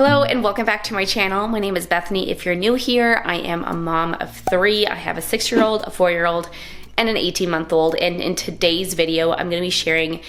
Hello and welcome back to my channel. My name is Bethany. If you're new here, I am a mom of 3. I have a 6-year-old, a 4-year-old, and an 18-month-old. And in today's video, I'm going to be sharing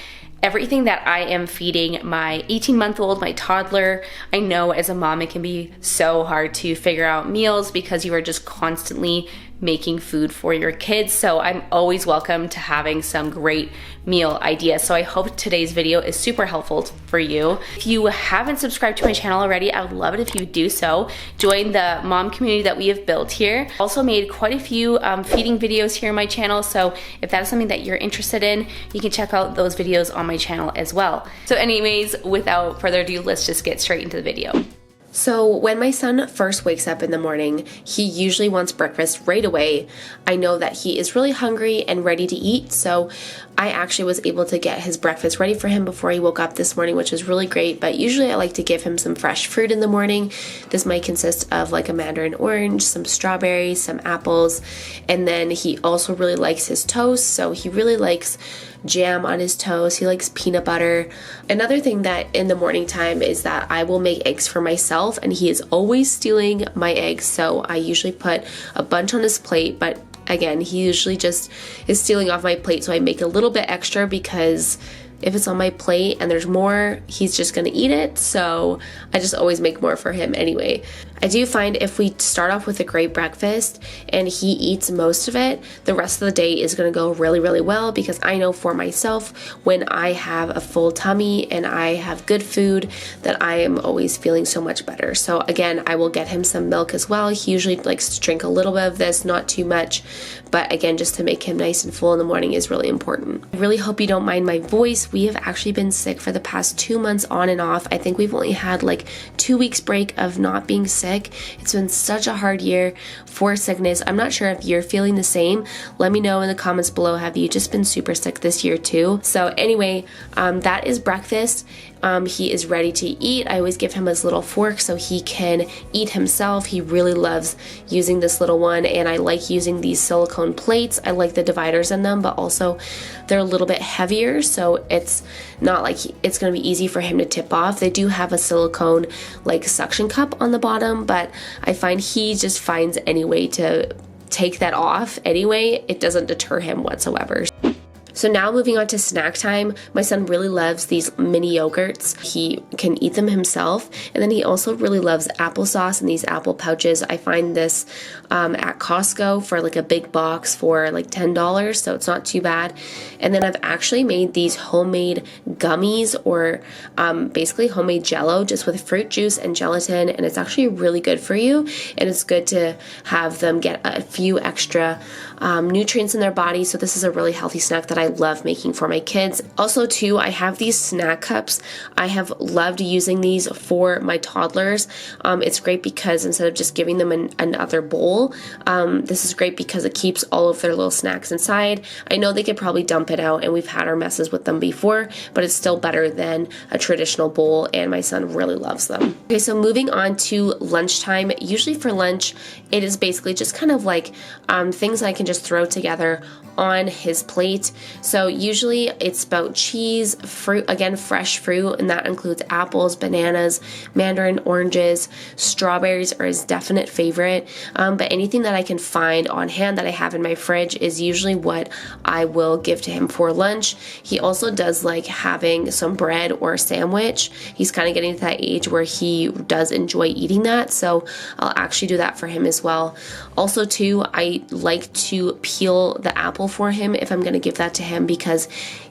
everything that I am feeding my 18-month-old, my toddler. I know as a mom, it can be so hard to figure out meals because you are just constantly making food for your kids. So I'm always welcome to having some great meal ideas. So I hope today's video is super helpful for you. If you haven't subscribed to my channel already, I would love it if you do so. Join the mom community that we have built here. Also made quite a few feeding videos here on my channel. So if that is something that you're interested in, you can check out those videos on my channel as well. So anyways, without further ado, let's just get straight into the video. So when my son first wakes up in the morning, he usually wants breakfast right away. I know that he is really hungry and ready to eat, so I actually was able to get his breakfast ready for him before he woke up this morning, which was really great. But usually I like to give him some fresh fruit in the morning. This might consist of like a mandarin orange, some strawberries, some apples, and then he also really likes his toast, so he really likes jam on his toast. He likes peanut butter. Another thing that in the morning time is that I will make eggs for myself, and he is always stealing my eggs, so I usually put a bunch on his plate, but again, he usually just is stealing off my plate, so I make a little bit extra because if it's on my plate and there's more, he's just gonna eat it, so I just always make more for him anyway. I do find if we start off with a great breakfast and he eats most of it, the rest of the day is gonna go really, really well, because I know for myself, when I have a full tummy and I have good food, that I am always feeling so much better. So again, I will get him some milk as well. He usually likes to drink a little bit of this, not too much, but again, just to make him nice and full in the morning is really important. I really hope you don't mind my voice. We have actually been sick for the past 2 months on and off. I think we've only had like 2 weeks break of not being sick. It's been such a hard year for sickness. I'm not sure if you're feeling the same. Let me know in the comments below. Have you just been super sick this year too? So anyway, that is breakfast. He is ready to eat. I always give him his little fork so he can eat himself. He really loves using this little one, and I like using these silicone plates. I like the dividers in them, but also they're a little bit heavier, so it's not like it's going to be easy for him to tip off. They do have a silicone like suction cup on the bottom, but I find he just finds any way to take that off anyway. It doesn't deter him whatsoever. So now moving on to snack time, my son really loves these mini yogurts. He can eat them himself, and then he also really loves applesauce and these apple pouches. I find this at Costco for like a big box for like $10, so it's not too bad. And then I've actually made these homemade gummies, or basically homemade jello, just with fruit juice and gelatin, and it's actually really good for you, and it's good to have them get a few extra nutrients in their body. So this is a really healthy snack that I love making for my kids. Also too, I have these snack cups. I have loved using these for my toddlers. It's great because instead of just giving them another bowl, this is great because it keeps all of their little snacks inside. I know they could probably dump it out, and we've had our messes with them before, but it's still better than a traditional bowl, and my son really loves them. Okay, so moving on to lunchtime. Usually for lunch, it is basically just kind of like things I can just throw together on his plate. So usually it's about cheese, fruit, again, fresh fruit, and that includes apples, bananas, mandarin oranges, strawberries are his definite favorite, but anything that I can find on hand that I have in my fridge is usually what I will give to him for lunch. He also does like having some bread or a sandwich. He's kind of getting to that age where he does enjoy eating that, so I'll actually do that for him as well. Also too, I like to peel the apple for him if I'm going to give that to him, because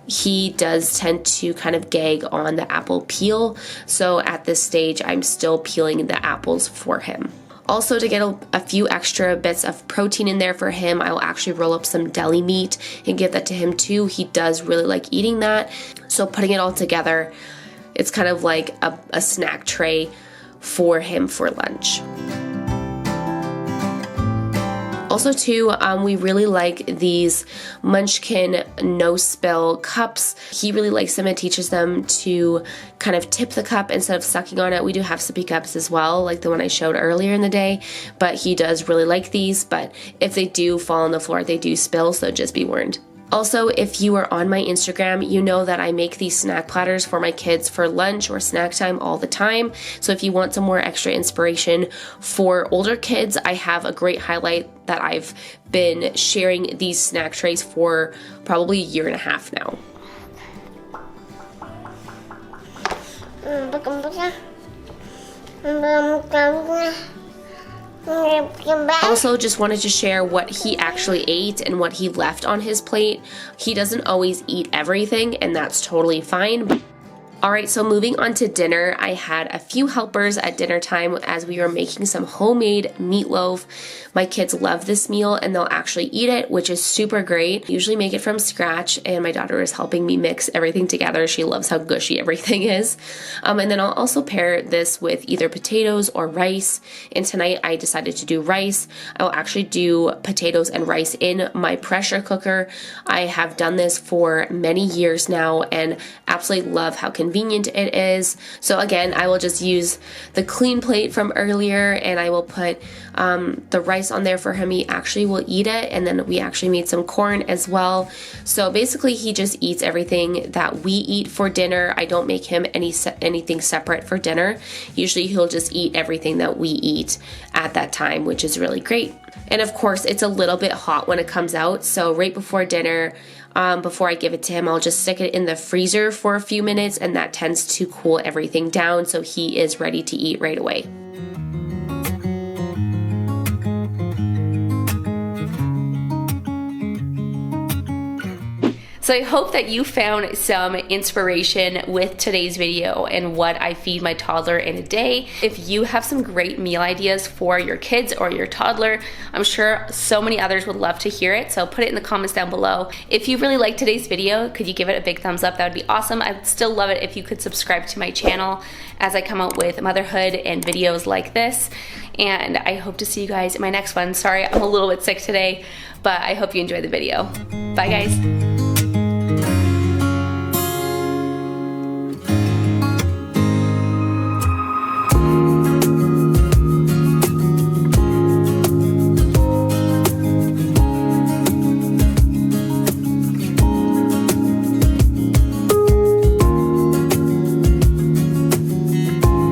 he does tend to kind of gag on the apple peel. So at this stage, I'm still peeling the apples for him. Also, to get a few extra bits of protein in there for him, I'll actually roll up some deli meat and give that to him too. He does really like eating that. So putting it all together, it's kind of like a snack tray for him for lunch. Also too, we really like these Munchkin no spill cups. He really likes them. It teaches them to kind of tip the cup instead of sucking on it. We do have sippy cups as well, like the one I showed earlier in the day, but he does really like these. But if they do fall on the floor, they do spill, so just be warned. Also, if you are on my Instagram, you know that I make these snack platters for my kids for lunch or snack time all the time. So if you want some more extra inspiration for older kids, I have a great highlight that I've been sharing these snack trays for probably a year and a half now. Also, just wanted to share what he actually ate and what he left on his plate. He doesn't always eat everything, and that's totally fine. Alright, so moving on to dinner, I had a few helpers at dinner time as we were making some homemade meatloaf. My kids love this meal and they'll actually eat it, which is super great. I usually make it from scratch, and my daughter is helping me mix everything together. She loves how gushy everything is. And then I'll also pair this with either potatoes or rice. And tonight I decided to do rice. I'll actually do potatoes and rice in my pressure cooker. I have done this for many years now and absolutely love how convenient it is. So again, I will just use the clean plate from earlier, and I will put the rice on there for him. He actually will eat it, and then we actually made some corn as well. So basically he just eats everything that we eat for dinner. I don't make him anything separate for dinner. Usually he'll just eat everything that we eat at that time, which is really great. And of course it's a little bit hot when it comes out, so right before dinner, before I give it to him, I'll just stick it in the freezer for a few minutes, and that tends to cool everything down so he is ready to eat right away. So I hope that you found some inspiration with today's video and what I feed my toddler in a day. If you have some great meal ideas for your kids or your toddler, I'm sure so many others would love to hear it, so put it in the comments down below. If you really liked today's video, could you give it a big thumbs up? That would be awesome. I'd still love it if you could subscribe to my channel as I come out with motherhood and videos like this. And I hope to see you guys in my next one. Sorry, I'm a little bit sick today, but I hope you enjoyed the video. Bye guys.